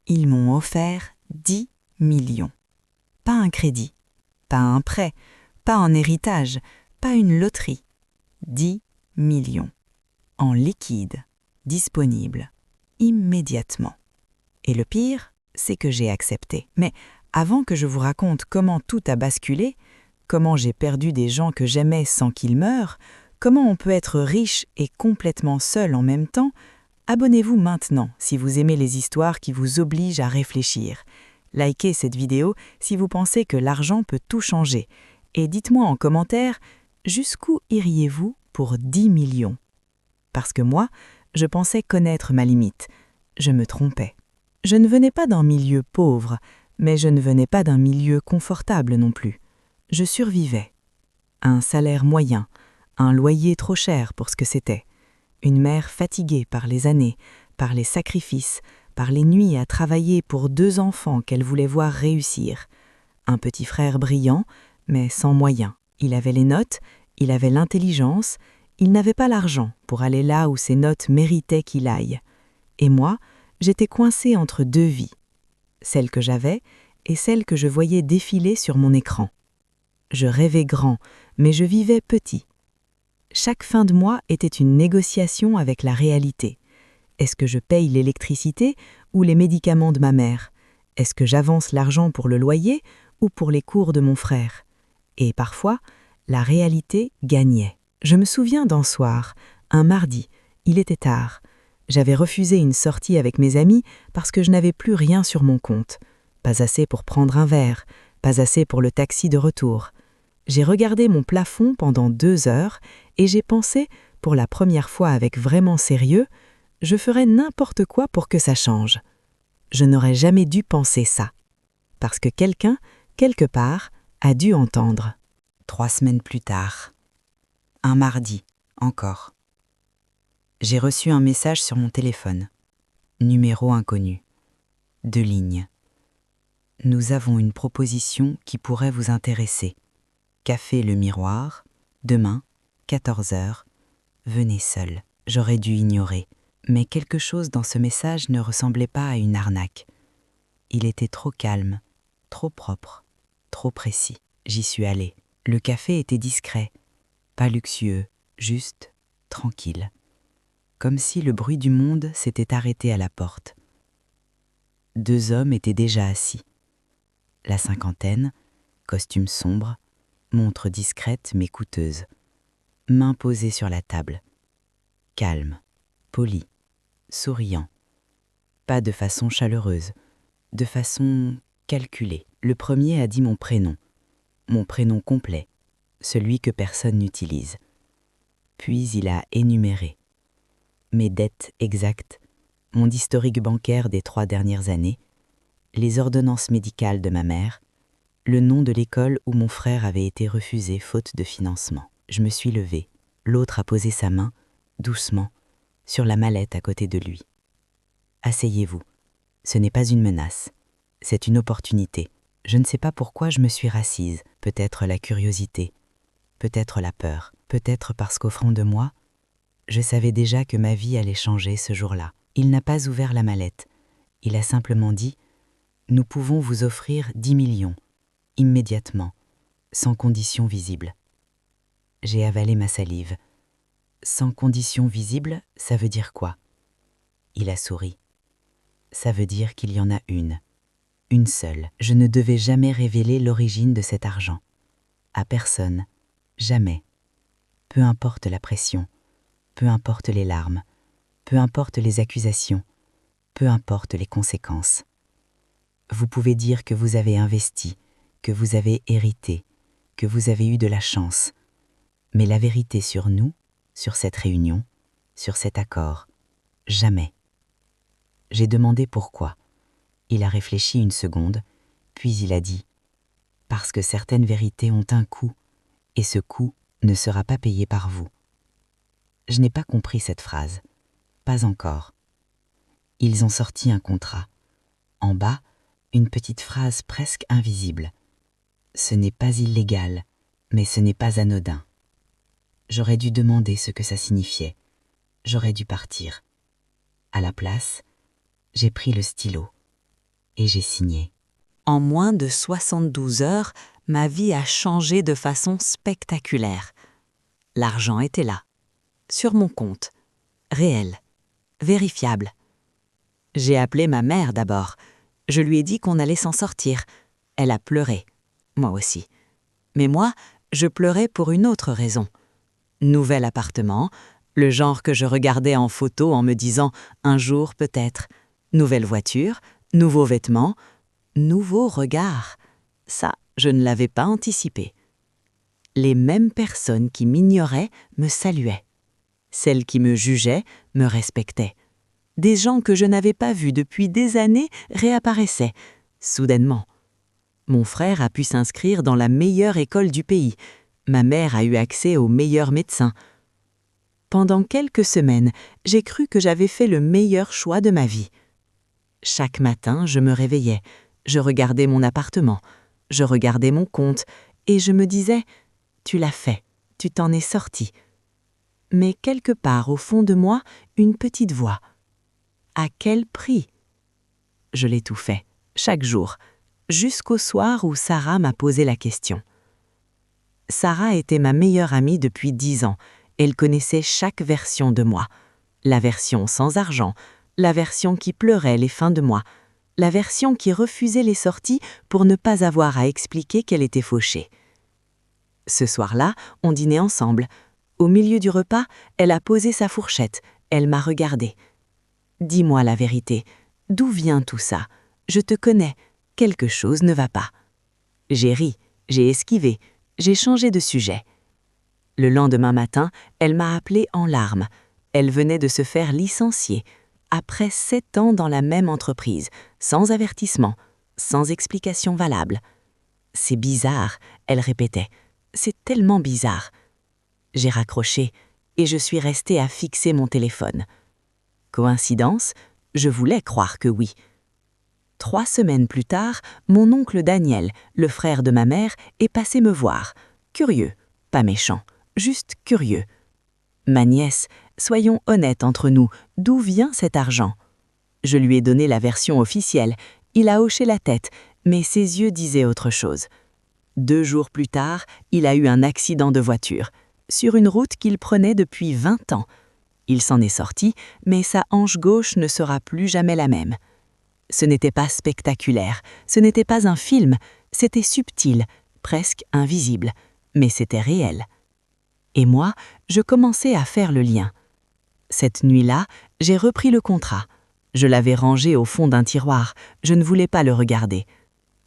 Ils m'ont offert 10 millions. Pas un crédit, pas un prêt, pas un héritage, pas une loterie. 10 millions. En liquide, disponible, immédiatement. Et le pire, c'est que j'ai accepté. Mais avant que je vous raconte comment tout a basculé, comment j'ai perdu des gens que j'aimais sans qu'ils meurent, comment on peut être riche et complètement seul en même temps, abonnez-vous maintenant si vous aimez les histoires qui vous obligent à réfléchir. Likez cette vidéo si vous pensez que l'argent peut tout changer. Et dites-moi en commentaire, jusqu'où iriez-vous pour 10 millions ? Parce que moi, je pensais connaître ma limite. Je me trompais. Je ne venais pas d'un milieu pauvre, mais je ne venais pas d'un milieu confortable non plus. Je survivais. Un salaire moyen, un loyer trop cher pour ce que c'était. Une mère fatiguée par les années, par les sacrifices, par les nuits à travailler pour 2 enfants qu'elle voulait voir réussir. Un petit frère brillant, mais sans moyens. Il avait les notes, il avait l'intelligence, il n'avait pas l'argent pour aller là où ses notes méritaient qu'il aille. Et moi, j'étais coincée entre 2 vies. Celle que j'avais et celle que je voyais défiler sur mon écran. Je rêvais grand, mais je vivais petit. Chaque fin de mois était une négociation avec la réalité. Est-ce que je paye l'électricité ou les médicaments de ma mère ? Est-ce que j'avance l'argent pour le loyer ou pour les cours de mon frère ? Et parfois, la réalité gagnait. Je me souviens d'un soir, un mardi, il était tard. J'avais refusé une sortie avec mes amis parce que je n'avais plus rien sur mon compte. Pas assez pour prendre un verre, pas assez pour le taxi de retour. J'ai regardé mon plafond pendant 2 heures et j'ai pensé, pour la première fois avec vraiment sérieux, je ferais n'importe quoi pour que ça change. Je n'aurais jamais dû penser ça. Parce que quelqu'un, quelque part, a dû entendre. 3 semaines plus tard. Un mardi, encore. J'ai reçu un message sur mon téléphone. Numéro inconnu. 2 lignes. Nous avons une proposition qui pourrait vous intéresser. Café Le Miroir, demain, 14 h. Venez seul. J'aurais dû ignorer. Mais quelque chose dans ce message ne ressemblait pas à une arnaque. Il était trop calme, trop propre, trop précis. J'y suis allée. Le café était discret, pas luxueux, juste, tranquille. Comme si le bruit du monde s'était arrêté à la porte. 2 hommes étaient déjà assis. La cinquantaine, costume sombre, montre discrète mais coûteuse. Mains posées sur la table. Calme, poli, souriant. Pas de façon chaleureuse, de façon calculée. Le premier a dit mon prénom complet, celui que personne n'utilise. Puis il a énuméré mes dettes exactes, mon historique bancaire des 3 dernières années, les ordonnances médicales de ma mère, le nom de l'école où mon frère avait été refusé faute de financement. Je me suis levée. L'autre a posé sa main, doucement, sur la mallette à côté de lui. Asseyez-vous. Ce n'est pas une menace. C'est une opportunité. Je ne sais pas pourquoi je me suis rassise. Peut-être la curiosité, peut-être la peur, peut-être parce qu'au fond de moi, je savais déjà que ma vie allait changer ce jour-là. Il n'a pas ouvert la mallette. Il a simplement dit « Nous pouvons vous offrir 10 millions, immédiatement, sans condition visible. » J'ai avalé ma salive. Sans condition visible, ça veut dire quoi ? Il a souri. Ça veut dire qu'il y en a une seule. Je ne devais jamais révéler l'origine de cet argent. À personne, jamais. Peu importe la pression, peu importe les larmes, peu importe les accusations, peu importe les conséquences. Vous pouvez dire que vous avez investi, que vous avez hérité, que vous avez eu de la chance. Mais la vérité sur nous, sur cette réunion, sur cet accord, jamais. J'ai demandé pourquoi. Il a réfléchi une seconde, puis il a dit « Parce que certaines vérités ont un coût, et ce coût ne sera pas payé par vous. » Je n'ai pas compris cette phrase. Pas encore. Ils ont sorti un contrat. En bas, une petite phrase presque invisible. Ce n'est pas illégal, mais ce n'est pas anodin. J'aurais dû demander ce que ça signifiait. J'aurais dû partir. À la place, j'ai pris le stylo. et j'ai signé. En moins de 72 heures, ma vie a changé de façon spectaculaire. L'argent était là, sur mon compte, réel, vérifiable. J'ai appelé ma mère d'abord. Je lui ai dit qu'on allait s'en sortir. Elle a pleuré, moi aussi. Mais moi, je pleurais pour une autre raison. Nouvel appartement, le genre que je regardais en photo en me disant « un jour peut-être ». Nouvelle voiture, nouveaux vêtements, nouveau regard. Ça, je ne l'avais pas anticipé. Les mêmes personnes qui m'ignoraient me saluaient. Celles qui me jugeaient me respectaient. Des gens que je n'avais pas vus depuis des années réapparaissaient, soudainement. Mon frère a pu s'inscrire dans la meilleure école du pays. Ma mère a eu accès aux meilleurs médecins. Pendant quelques semaines, j'ai cru que j'avais fait le meilleur choix de ma vie. Chaque matin, je me réveillais, je regardais mon appartement, je regardais mon compte, et je me disais « Tu l'as fait, tu t'en es sorti ». Mais quelque part au fond de moi, une petite voix. À quel prix? Je l'ai tout fait, chaque jour, jusqu'au soir où Sarah m'a posé la question. Sarah était ma meilleure amie depuis 10 ans. Elle connaissait chaque version de moi. La version sans argent, la version qui pleurait les fins de mois, la version qui refusait les sorties pour ne pas avoir à expliquer qu'elle était fauchée. Ce soir-là, on dînait ensemble. Au milieu du repas, elle a posé sa fourchette. Elle m'a regardée. « Dis-moi la vérité. D'où vient tout ça? Je te connais. Quelque chose ne va pas. » J'ai ri, j'ai esquivé, j'ai changé de sujet. Le lendemain matin, elle m'a appelée en larmes. Elle venait de se faire licencier, après 7 ans dans la même entreprise, sans avertissement, sans explication valable. « C'est bizarre », elle répétait. « C'est tellement bizarre. » J'ai raccroché et je suis restée à fixer mon téléphone. Coïncidence? Je voulais croire que oui. 3 semaines plus tard, mon oncle Daniel, le frère de ma mère, est passé me voir. Curieux, pas méchant, juste curieux. « Ma nièce, soyons honnêtes entre nous, d'où vient cet argent ?» Je lui ai donné la version officielle. Il a hoché la tête, mais ses yeux disaient autre chose. 2 jours plus tard, il a eu un accident de voiture, sur une route qu'il prenait depuis 20 ans. Il s'en est sorti, mais sa hanche gauche ne sera plus jamais la même. Ce n'était pas spectaculaire, ce n'était pas un film, c'était subtil, presque invisible, mais c'était réel. Et moi, je commençais à faire le lien. Cette nuit-là, j'ai repris le contrat. Je l'avais rangé au fond d'un tiroir, je ne voulais pas le regarder.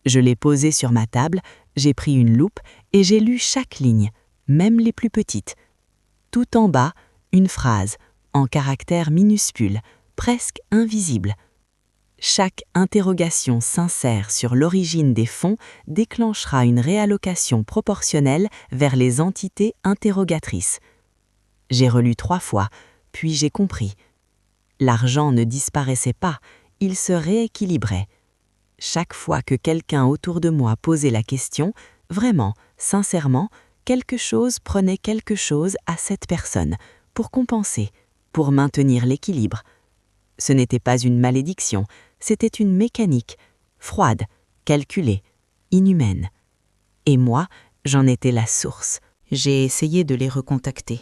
Je l'ai posé sur ma table, j'ai pris une loupe et j'ai lu chaque ligne, même les plus petites. Tout en bas, une phrase, en caractères minuscules, presque invisibles. Chaque interrogation sincère sur l'origine des fonds déclenchera une réallocation proportionnelle vers les entités interrogatrices. J'ai relu 3 fois, puis j'ai compris. L'argent ne disparaissait pas, il se rééquilibrait. Chaque fois que quelqu'un autour de moi posait la question, vraiment, sincèrement, quelque chose prenait quelque chose à cette personne, pour compenser, pour maintenir l'équilibre. Ce n'était pas une malédiction, c'était une mécanique, froide, calculée, inhumaine. Et moi, j'en étais la source. J'ai essayé de les recontacter.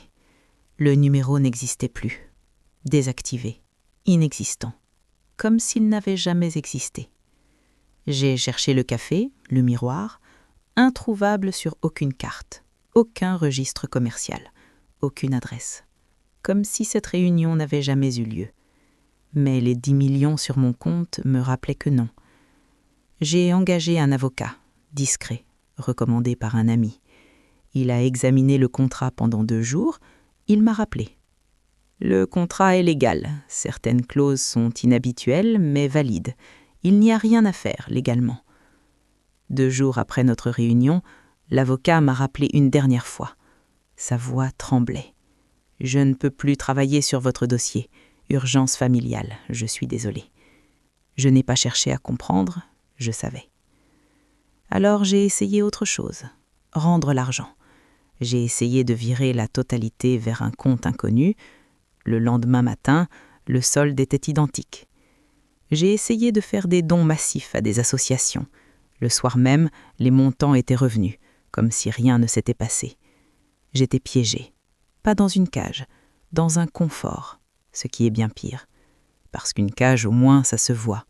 Le numéro n'existait plus. Désactivé, inexistant, comme s'il n'avait jamais existé. J'ai cherché le café, le miroir, introuvable sur aucune carte, aucun registre commercial, aucune adresse, comme si cette réunion n'avait jamais eu lieu. Mais les 10 millions sur mon compte me rappelaient que non. J'ai engagé un avocat, discret, recommandé par un ami. Il a examiné le contrat pendant 2 jours, il m'a rappelé. Le contrat est légal, certaines clauses sont inhabituelles mais valides. Il n'y a rien à faire légalement. 2 jours après notre réunion, l'avocat m'a rappelé une dernière fois. Sa voix tremblait. « Je ne peux plus travailler sur votre dossier. Urgence familiale, je suis désolé. » Je n'ai pas cherché à comprendre, je savais. Alors j'ai essayé autre chose, rendre l'argent. J'ai essayé de virer la totalité vers un compte inconnu. Le lendemain matin, le solde était identique. J'ai essayé de faire des dons massifs à des associations. Le soir même, les montants étaient revenus, comme si rien ne s'était passé. J'étais piégée, pas dans une cage, dans un confort, ce qui est bien pire. Parce qu'une cage, au moins, ça se voit.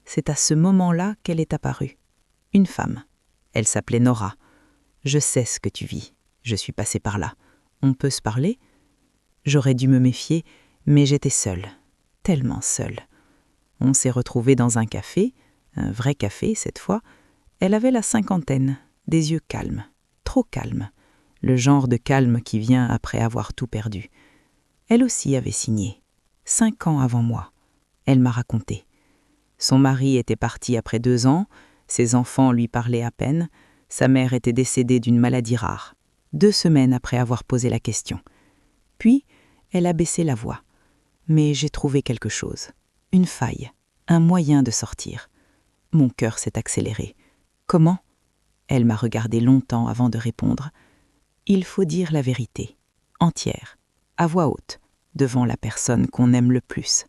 C'est à ce moment-là qu'elle est apparue. Une femme. Elle s'appelait Nora. Je sais ce que tu vis. Je suis passée par là. On peut se parler ? J'aurais dû me méfier, mais j'étais seule. Tellement seule. On s'est retrouvés dans un café, un vrai café cette fois. Elle avait la cinquantaine, des yeux calmes, trop calmes. Le genre de calme qui vient après avoir tout perdu. Elle aussi avait signé, 5 ans avant moi. Elle m'a raconté. Son mari était parti après 2 ans, ses enfants lui parlaient à peine, sa mère était décédée d'une maladie rare, 2 semaines après avoir posé la question. Puis, elle a baissé la voix. Mais j'ai trouvé quelque chose, une faille, un moyen de sortir. Mon cœur s'est accéléré. Comment ? Elle m'a regardé longtemps avant de répondre. Il faut dire la vérité, entière, à voix haute, devant la personne qu'on aime le plus.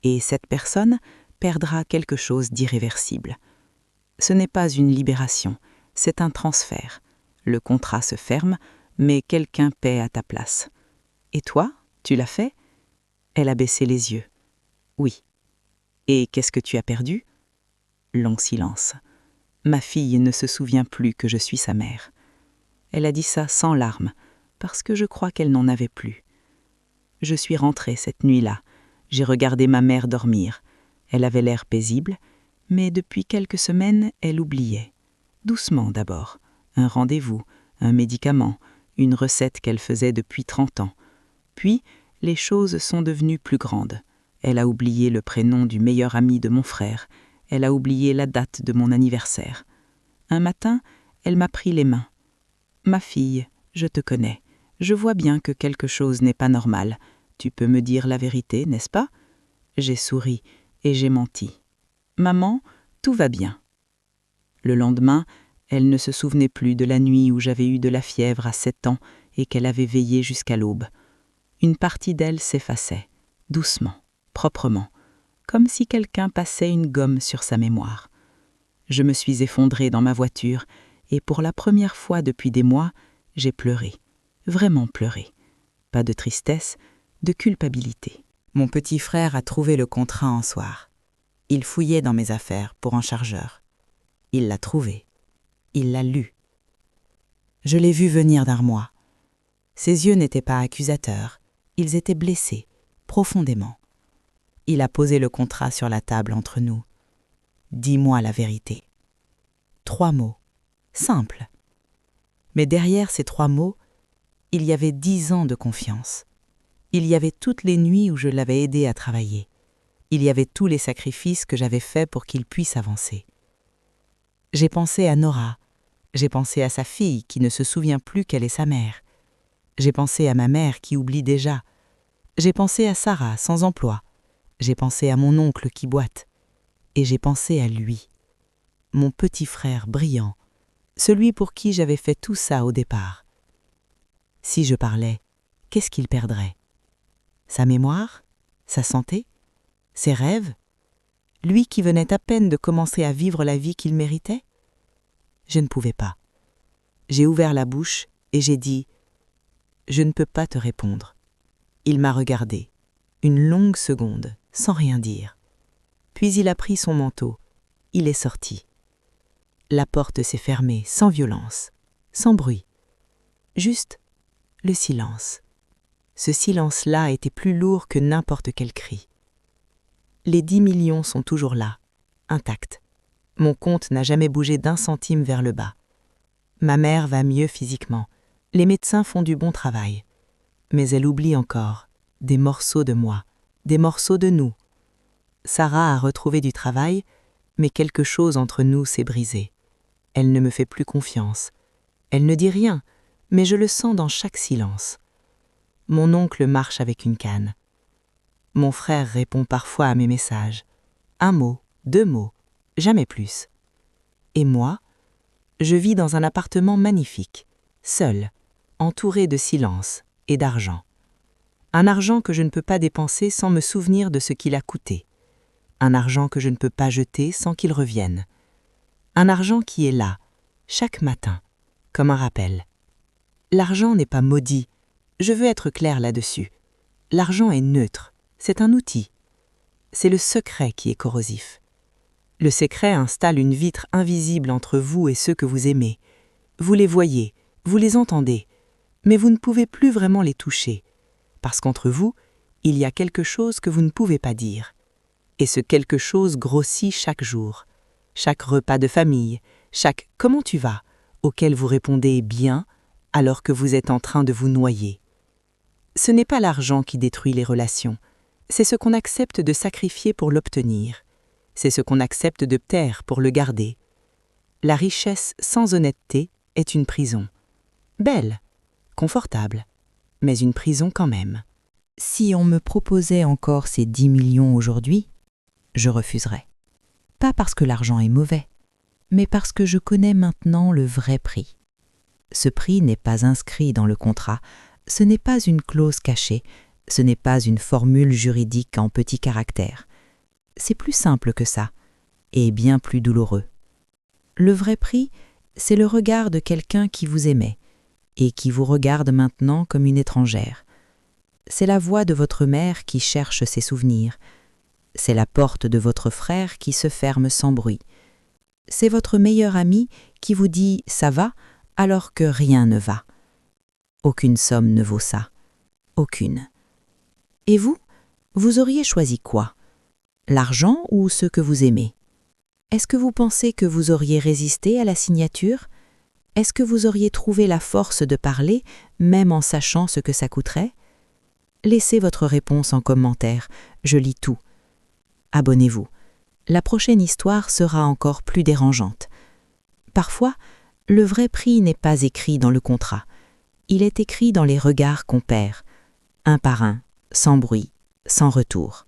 Et cette personne perdra quelque chose d'irréversible. Ce n'est pas une libération, c'est un transfert. Le contrat se ferme, mais quelqu'un paie à ta place. Et toi, tu l'as fait ? Elle a baissé les yeux. Oui. Et qu'est-ce que tu as perdu ? Long silence. Ma fille ne se souvient plus que je suis sa mère. Elle a dit ça sans larmes, parce que je crois qu'elle n'en avait plus. Je suis rentrée cette nuit-là. J'ai regardé ma mère dormir. Elle avait l'air paisible, mais depuis quelques semaines, elle oubliait. Doucement d'abord. Un rendez-vous, un médicament, une recette qu'elle faisait depuis 30 ans. Puis, les choses sont devenues plus grandes. Elle a oublié le prénom du meilleur ami de mon frère. Elle a oublié la date de mon anniversaire. Un matin, elle m'a pris les mains. « Ma fille, je te connais. Je vois bien que quelque chose n'est pas normal. Tu peux me dire la vérité, n'est-ce pas ?» J'ai souri et j'ai menti. « Maman, tout va bien. » Le lendemain, elle ne se souvenait plus de la nuit où j'avais eu de la fièvre à 7 ans et qu'elle avait veillé jusqu'à l'aube. Une partie d'elle s'effaçait, doucement, proprement, comme si quelqu'un passait une gomme sur sa mémoire. Je me suis effondrée dans ma voiture et pour la première fois depuis des mois, j'ai pleuré, vraiment pleuré. Pas de tristesse, de culpabilité. Mon petit frère a trouvé le contrat un soir. Il fouillait dans mes affaires pour un chargeur. Il l'a trouvé. Il l'a lu. Je l'ai vu venir d'un mois. Ses yeux n'étaient pas accusateurs, ils étaient blessés, profondément. Il a posé le contrat sur la table entre nous. « Dis-moi la vérité. » 3 mots, simples. Mais derrière ces 3 mots, il y avait 10 ans de confiance. Il y avait toutes les nuits où je l'avais aidé à travailler. Il y avait tous les sacrifices que j'avais faits pour qu'il puisse avancer. J'ai pensé à Nora. J'ai pensé à sa fille qui ne se souvient plus qu'elle est sa mère. J'ai pensé à ma mère qui oublie déjà. J'ai pensé à Sarah sans emploi. J'ai pensé à mon oncle qui boite. Et j'ai pensé à lui, mon petit frère brillant, celui pour qui j'avais fait tout ça au départ. Si je parlais, qu'est-ce qu'il perdrait ? Sa mémoire ? Sa santé ? Ses rêves ? Lui qui venait à peine de commencer à vivre la vie qu'il méritait ? Je ne pouvais pas. J'ai ouvert la bouche et j'ai dit « Je ne peux pas te répondre ». Il m'a regardé, une longue seconde, sans rien dire. Puis il a pris son manteau. Il est sorti. La porte s'est fermée sans violence, sans bruit. Juste le silence. Ce silence-là était plus lourd que n'importe quel cri. Les 10 millions sont toujours là, intacts. Mon compte n'a jamais bougé d'1 centime vers le bas. Ma mère va mieux physiquement. Les médecins font du bon travail. Mais elle oublie encore des morceaux de moi, des morceaux de nous. Sarah a retrouvé du travail, mais quelque chose entre nous s'est brisé. Elle ne me fait plus confiance. Elle ne dit rien, mais je le sens dans chaque silence. Mon oncle marche avec une canne. Mon frère répond parfois à mes messages. 1 mot, 2 mots, jamais plus. Et moi, je vis dans un appartement magnifique, seul, entouré de silence et d'argent. Un argent que je ne peux pas dépenser sans me souvenir de ce qu'il a coûté. un argent que je ne peux pas jeter sans qu'il revienne. Un argent qui est là, chaque matin, comme un rappel. L'argent n'est pas maudit, je veux être clair là-dessus. L'argent est neutre, c'est un outil. C'est le secret qui est corrosif. Le secret installe une vitre invisible entre vous et ceux que vous aimez. Vous les voyez, vous les entendez, mais vous ne pouvez plus vraiment les toucher, parce qu'entre vous, il y a quelque chose que vous ne pouvez pas dire. Et ce quelque chose grossit chaque jour, chaque repas de famille, chaque « comment tu vas ?» auquel vous répondez « bien » alors que vous êtes en train de vous noyer. Ce n'est pas l'argent qui détruit les relations, c'est ce qu'on accepte de sacrifier pour l'obtenir, c'est ce qu'on accepte de taire pour le garder. La richesse sans honnêteté est une prison. Belle, confortable, mais une prison quand même. Si on me proposait encore ces 10 millions aujourd'hui, je refuserais. Pas parce que l'argent est mauvais, mais parce que je connais maintenant le vrai prix. Ce prix n'est pas inscrit dans le contrat, ce n'est pas une clause cachée, ce n'est pas une formule juridique en petits caractères. C'est plus simple que ça, et bien plus douloureux. Le vrai prix, c'est le regard de quelqu'un qui vous aimait, et qui vous regarde maintenant comme une étrangère. C'est la voix de votre mère qui cherche ses souvenirs. C'est la porte de votre frère qui se ferme sans bruit. C'est votre meilleur ami qui vous dit « ça va » alors que rien ne va. Aucune somme ne vaut ça. Aucune. Et vous, vous auriez choisi quoi? L'argent ou ce que vous aimez? Est-ce que vous pensez que vous auriez résisté à la signature? Est-ce que vous auriez trouvé la force de parler, même en sachant ce que ça coûterait? Laissez votre réponse en commentaire, je lis tout. Abonnez-vous. La prochaine histoire sera encore plus dérangeante. Parfois, le vrai prix n'est pas écrit dans le contrat. Il est écrit dans les regards qu'on perd, un par un, sans bruit, sans retour.